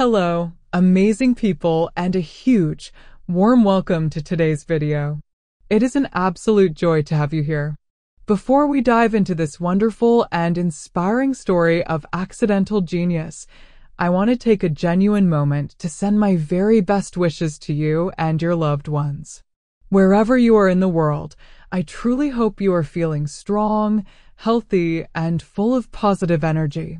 Hello, amazing people, and a huge, warm welcome to today's video. It is an absolute joy to have you here. Before we dive into this wonderful and inspiring story of accidental genius, I want to take a genuine moment to send my very best wishes to you and your loved ones. Wherever you are in the world, I truly hope you are feeling strong, healthy, and full of positive energy.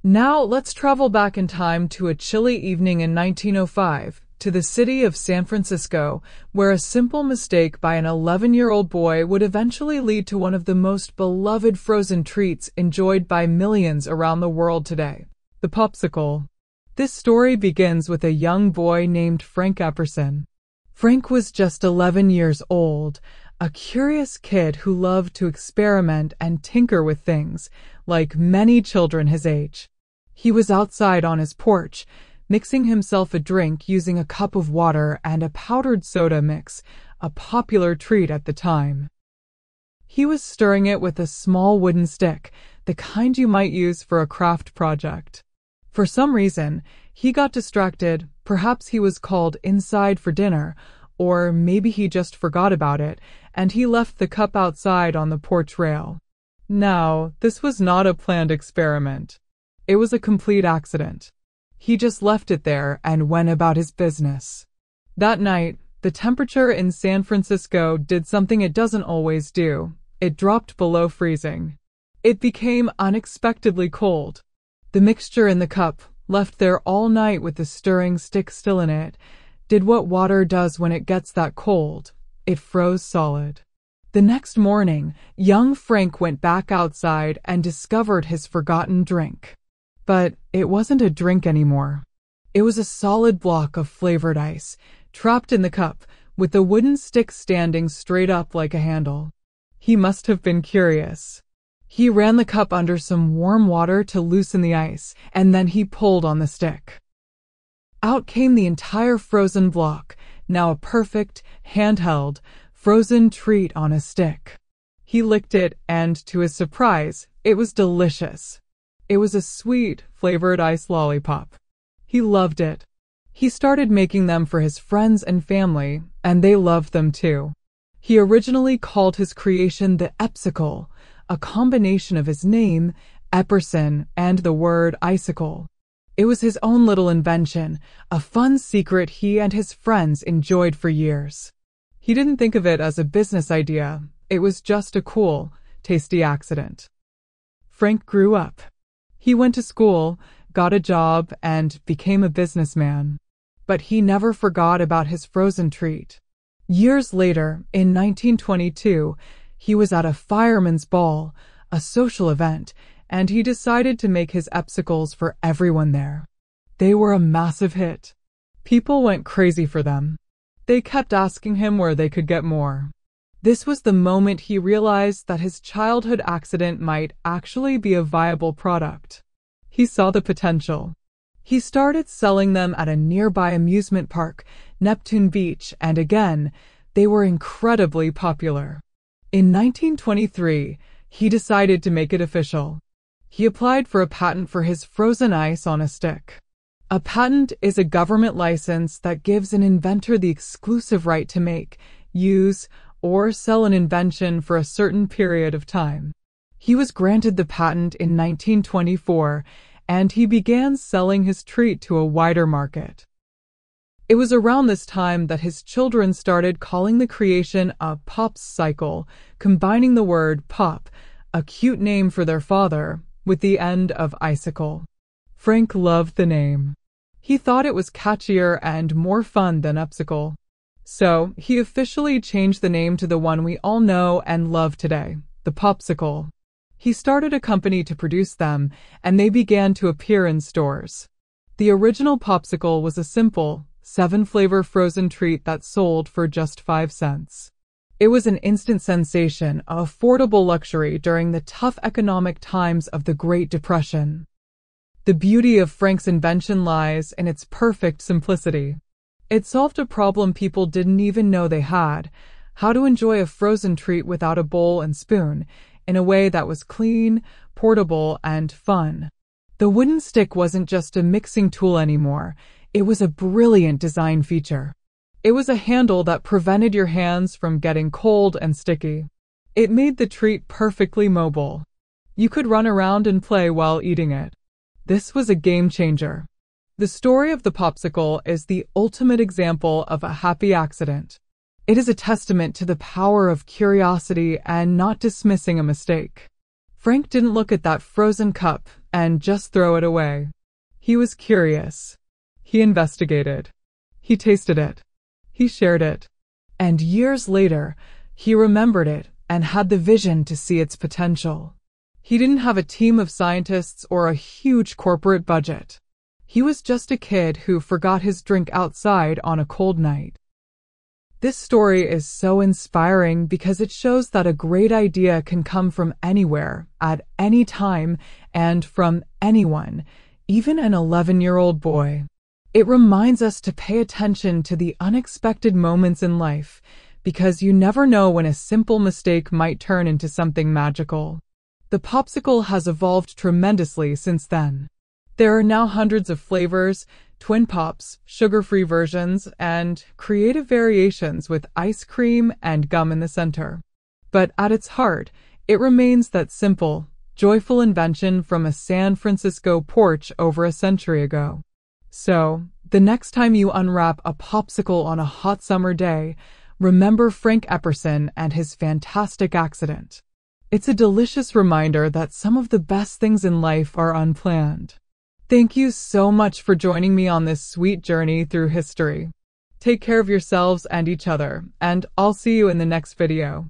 Now, let's travel back in time to a chilly evening in 1905, to the city of San Francisco, where a simple mistake by an 11-year-old boy would eventually lead to one of the most beloved frozen treats enjoyed by millions around the world today, the Popsicle. This story begins with a young boy named Frank Epperson. Frank was just 11 years old, a curious kid who loved to experiment and tinker with things, like many children his age. He was outside on his porch, mixing himself a drink using a cup of water and a powdered soda mix, a popular treat at the time. He was stirring it with a small wooden stick, the kind you might use for a craft project. For some reason, he got distracted. Perhaps he was called inside for dinner, or maybe he just forgot about it, and he left the cup outside on the porch rail. Now, this was not a planned experiment. It was a complete accident. He just left it there and went about his business. That night, the temperature in San Francisco did something it doesn't always do. It dropped below freezing. It became unexpectedly cold. The mixture in the cup, left there all night with the stirring stick still in it, did what water does when it gets that cold. It froze solid. The next morning, young Frank went back outside and discovered his forgotten drink. But it wasn't a drink anymore. It was a solid block of flavored ice, trapped in the cup, with the wooden stick standing straight up like a handle. He must have been curious. He ran the cup under some warm water to loosen the ice, and then he pulled on the stick. Out came the entire frozen block, now a perfect, handheld, frozen treat on a stick. He licked it, and to his surprise, it was delicious. It was a sweet, flavored ice lollipop. He loved it. He started making them for his friends and family, and they loved them too. He originally called his creation the Epsicle, a combination of his name, Epperson, and the word icicle. It was his own little invention, a fun secret he and his friends enjoyed for years. He didn't think of it as a business idea. It was just a cool, tasty accident. Frank grew up. He went to school, got a job, and became a businessman. But he never forgot about his frozen treat. Years later, in 1922, he was at a fireman's ball, a social event, and he decided to make his Epsicles for everyone there. They were a massive hit. People went crazy for them. They kept asking him where they could get more. This was the moment he realized that his childhood accident might actually be a viable product. He saw the potential. He started selling them at a nearby amusement park, Neptune Beach, and again, they were incredibly popular. In 1923, he decided to make it official. He applied for a patent for his frozen ice on a stick. A patent is a government license that gives an inventor the exclusive right to make, use, or sell an invention for a certain period of time. He was granted the patent in 1924, and he began selling his treat to a wider market. It was around this time that his children started calling the creation a Popsicle, combining the word pop, a cute name for their father, with the end of icicle. Frank loved the name. He thought it was catchier and more fun than Epsicle. So, he officially changed the name to the one we all know and love today, the Popsicle. He started a company to produce them, and they began to appear in stores. The original Popsicle was a simple, 7-flavor frozen treat that sold for just 5 cents. It was an instant sensation, an affordable luxury during the tough economic times of the Great Depression. The beauty of Frank's invention lies in its perfect simplicity. It solved a problem people didn't even know they had: how to enjoy a frozen treat without a bowl and spoon, in a way that was clean, portable, and fun. The wooden stick wasn't just a mixing tool anymore, it was a brilliant design feature. It was a handle that prevented your hands from getting cold and sticky. It made the treat perfectly mobile. You could run around and play while eating it. This was a game changer. The story of the Popsicle is the ultimate example of a happy accident. It is a testament to the power of curiosity and not dismissing a mistake. Frank didn't look at that frozen cup and just throw it away. He was curious. He investigated. He tasted it. He shared it. And years later, he remembered it and had the vision to see its potential. He didn't have a team of scientists or a huge corporate budget. He was just a kid who forgot his drink outside on a cold night. This story is so inspiring because it shows that a great idea can come from anywhere, at any time, and from anyone, even an 11-year-old boy. It reminds us to pay attention to the unexpected moments in life, because you never know when a simple mistake might turn into something magical. The Popsicle has evolved tremendously since then. There are now hundreds of flavors, twin pops, sugar-free versions, and creative variations with ice cream and gum in the center. But at its heart, it remains that simple, joyful invention from a San Francisco porch over a century ago. So, the next time you unwrap a Popsicle on a hot summer day, remember Frank Epperson and his fantastic accident. It's a delicious reminder that some of the best things in life are unplanned. Thank you so much for joining me on this sweet journey through history. Take care of yourselves and each other, and I'll see you in the next video.